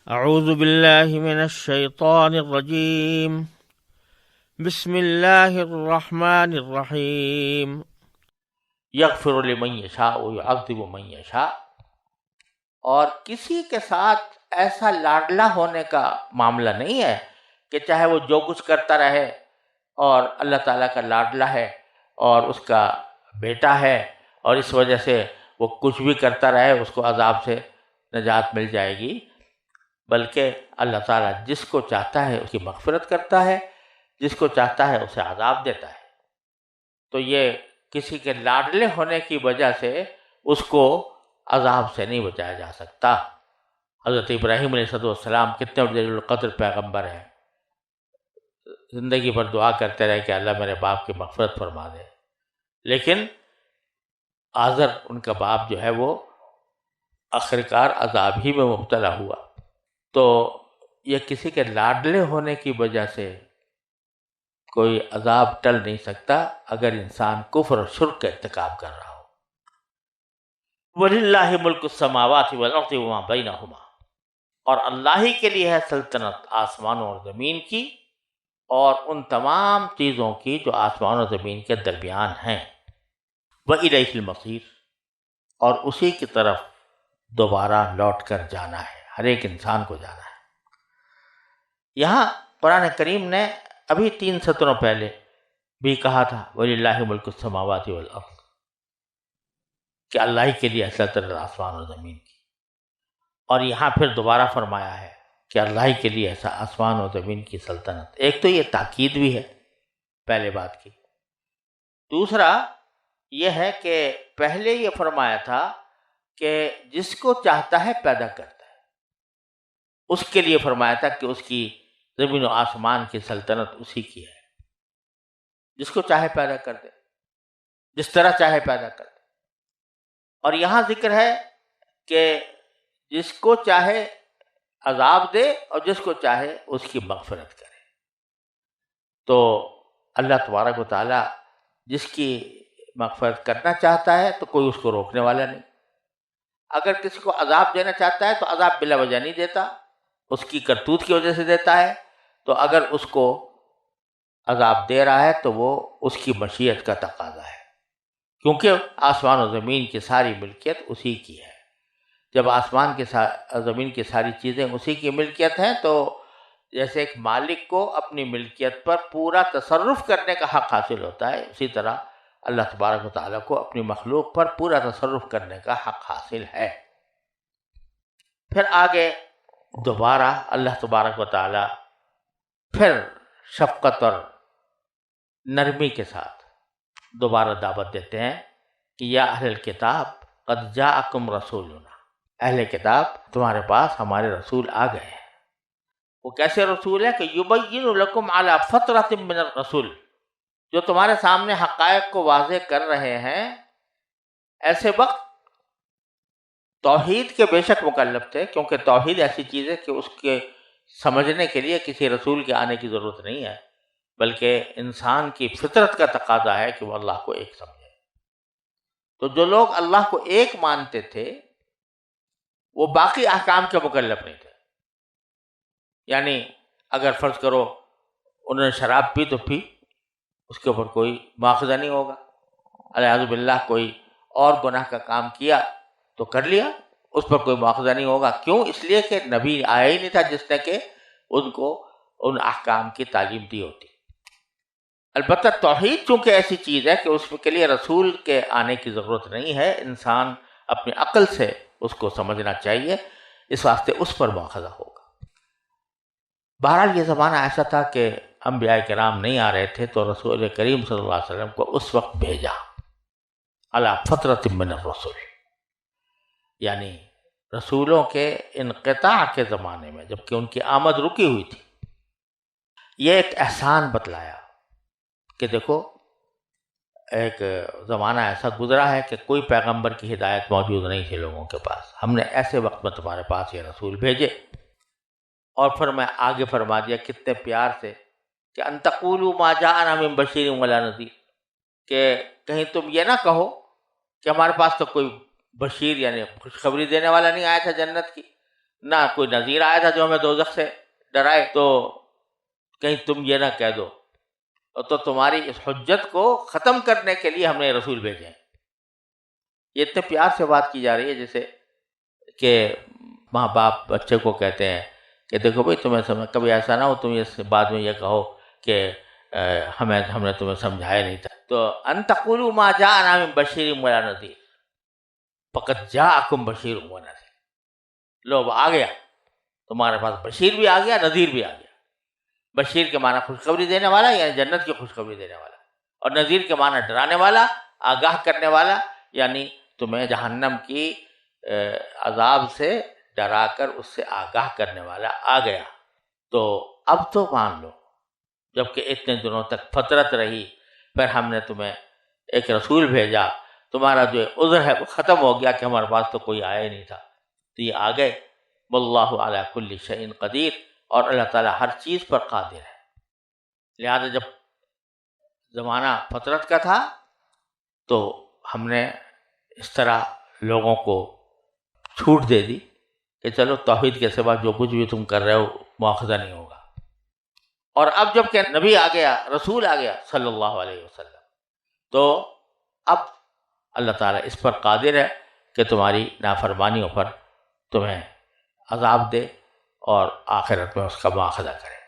اعوذ باللہ من الشیطان الرجیم بسم اللہ الرحمن الرحیم یغفر لمن یشاء ویعذب من یشاء، اور کسی کے ساتھ ایسا لاڈلا ہونے کا معاملہ نہیں ہے کہ چاہے وہ جو کچھ کرتا رہے اور اللہ تعالیٰ کا لاڈلا ہے اور اس کا بیٹا ہے اور اس وجہ سے وہ کچھ بھی کرتا رہے اس کو عذاب سے نجات مل جائے گی، بلکہ اللہ تعالیٰ جس کو چاہتا ہے اس کی مغفرت کرتا ہے، جس کو چاہتا ہے اسے عذاب دیتا ہے۔ تو یہ کسی کے لاڈلے ہونے کی وجہ سے اس کو عذاب سے نہیں بچایا جا سکتا۔ حضرت ابراہیم علیہ السلام کتنے بڑے القدر پیغمبر ہیں، زندگی بھر دعا کرتے رہے کہ اللہ میرے باپ کی مغفرت فرما دے، لیکن آزر ان کا باپ جو ہے وہ آخرکار عذاب ہی میں مبتلا ہوا۔ تو یہ کسی کے لاڈلے ہونے کی وجہ سے کوئی عذاب ٹل نہیں سکتا اگر انسان کفر اور شرک کا ارتکاب کر رہا ہو۔ وَلِلَّهِ مُلْكُ السَّمَاوَاتِ وَالْأَرْضِ وَمَا بَيْنَهُمَا، اور اللہ ہی کے لیے ہے سلطنت آسمانوں اور زمین کی اور ان تمام چیزوں کی جو آسمان اور زمین کے درمیان ہیں۔ وَإِلَيْهِ الْمَصِيرُ، اور اسی کی طرف دوبارہ لوٹ کر جانا ہے، ہر ایک انسان کو جانا ہے۔ یہاں قرآن کریم نے ابھی 3 سطروں پہلے بھی کہا تھا وَلِلَّهِ مُلْكُ السَّمَاوَاتِ وَالْأَرْضِ، کہ اللہ ہی کے لیے سلطنت آسمان اور زمین کی، اور یہاں پھر دوبارہ فرمایا ہے کہ اللہ ہی کے لیے ایسا آسمان اور زمین کی سلطنت۔ ایک تو یہ تاکید بھی ہے پہلے بات کی، دوسرا یہ ہے کہ پہلے یہ فرمایا تھا کہ جس کو چاہتا ہے پیدا کرتا ہے، اس کے لیے فرمایا تھا کہ اس کی زمین و آسمان کی سلطنت اسی کی ہے، جس کو چاہے پیدا کر دے، جس طرح چاہے پیدا کر دے۔ اور یہاں ذکر ہے کہ جس کو چاہے عذاب دے اور جس کو چاہے اس کی مغفرت کرے۔ تو اللہ تبارک و تعالی جس کی مغفرت کرنا چاہتا ہے تو کوئی اس کو روکنے والا نہیں، اگر کسی کو عذاب دینا چاہتا ہے تو عذاب بلا وجہ نہیں دیتا، اس کی کرتوت کی وجہ سے دیتا ہے۔ تو اگر اس کو عذاب دے رہا ہے تو وہ اس کی مشیت کا تقاضا ہے، کیونکہ آسمان و زمین کی ساری ملکیت اسی کی ہے۔ جب آسمان کے زمین کی ساری چیزیں اسی کی ملکیت ہیں تو جیسے ایک مالک کو اپنی ملکیت پر پورا تصرف کرنے کا حق حاصل ہوتا ہے، اسی طرح اللہ تبارک و تعالیٰ کو اپنی مخلوق پر پورا تصرف کرنے کا حق حاصل ہے۔ پھر آگے دوبارہ اللہ تبارک و تعالیٰ پھر شفقت اور نرمی کے ساتھ دوبارہ دعوت دیتے ہیں کہ یا اہل الکتاب قد جاءکم رسولنا، اہل کتاب تمہارے پاس ہمارے رسول آ گئے ہیں۔ وہ کیسے رسول ہے کہ یبین لکم علی فترۃ من الرسول، جو تمہارے سامنے حقائق کو واضح کر رہے ہیں۔ ایسے وقت توحید کے بے شک مکلف تھے، کیونکہ توحید ایسی چیز ہے کہ اس کے سمجھنے کے لیے کسی رسول کے آنے کی ضرورت نہیں ہے، بلکہ انسان کی فطرت کا تقاضا ہے کہ وہ اللہ کو ایک سمجھے۔ تو جو لوگ اللہ کو ایک مانتے تھے وہ باقی احکام کے مکلف نہیں تھے، یعنی اگر فرض کرو انہوں نے شراب پی تو پی، اس کے اوپر کوئی مواخذہ نہیں ہوگا، الیاذ باللہ کوئی اور گناہ کا کام کیا تو کر لیا، اس پر کوئی مواخذہ نہیں ہوگا۔ کیوں؟ اس لیے کہ نبی آیا ہی نہیں تھا جس نے کہ ان کو ان احکام کی تعلیم دی ہوتی۔ البتہ توحید چونکہ ایسی چیز ہے کہ اس کے لیے رسول کے آنے کی ضرورت نہیں ہے، انسان اپنی عقل سے اس کو سمجھنا چاہیے، اس واسطے اس پر مواخذہ ہوگا۔ بہرحال یہ زمانہ ایسا تھا کہ انبیاء کرام نہیں آ رہے تھے، تو رسول کریم صلی اللہ علیہ وسلم کو اس وقت بھیجا علی فترۃ من الرسل، یعنی رسولوں کے انقطاع کے زمانے میں، جبکہ ان کی آمد رکی ہوئی تھی۔ یہ ایک احسان بتلایا کہ دیکھو ایک زمانہ ایسا گزرا ہے کہ کوئی پیغمبر کی ہدایت موجود نہیں تھی لوگوں کے پاس، ہم نے ایسے وقت میں تمہارے پاس یہ رسول بھیجے۔ اور پھر میں آگے فرما دیا کتنے پیار سے کہ ان تقولوا ما جاءنا من بشیر ولا نذیر، کہ کہیں تم یہ نہ کہو کہ ہمارے پاس تو کوئی بشیر یعنی خوشخبری دینے والا نہیں آیا تھا جنت کی، نہ کوئی نذیر آیا تھا جو ہمیں دوزخ سے ڈرائے، تو کہیں تم یہ نہ کہہ دو، تو تمہاری اس حجت کو ختم کرنے کے لیے ہم نے رسول بھیجے ہیں۔ یہ اتنے پیار سے بات کی جا رہی ہے جیسے کہ ماں باپ بچے کو کہتے ہیں کہ دیکھو بھائی تمہیں کبھی ایسا نہ ہو تم اس بعد میں یہ کہو کہ ہم نے تمہیں سمجھایا نہیں تھا۔ تو ان تقولوا ما جاءنا من بشیر ولا نذیر فقد جاءکم بشیر ونذیر، لو آ گیا تمہارے پاس، بشیر بھی آ گیا، نذیر بھی آ گیا۔ بشیر کے معنی خوشخبری دینے والا، یعنی جنت کی خوشخبری دینے والا، اور نذیر کے معنی ڈرانے والا، آگاہ کرنے والا، یعنی تمہیں جہنم کی عذاب سے ڈرا کر اس سے آگاہ کرنے والا آ گیا۔ تو اب تو مان لو، جبکہ اتنے دنوں تک فترت رہی، پھر ہم نے تمہیں ایک رسول بھیجا، تمہارا جو عذر ہے وہ ختم ہو گیا کہ ہمارے پاس تو کوئی آیا ہی نہیں تھا، تو یہ آ گئے۔ واللہ علی کل شیء قدیر، اور اللہ تعالیٰ ہر چیز پر قادر ہے۔ لہذا جب زمانہ فترت کا تھا تو ہم نے اس طرح لوگوں کو چھوٹ دے دی کہ چلو توحید کے سوا جو کچھ بھی تم کر رہے ہو مواخذہ نہیں ہوگا۔ اور اب جب کہ نبی آ گیا، رسول آ گیا صلی اللہ علیہ وسلم، تو اب اللہ تعالیٰ اس پر قادر ہے کہ تمہاری نافرمانیوں پر تمہیں عذاب دے اور آخرت میں اس کا مواخذہ کرے۔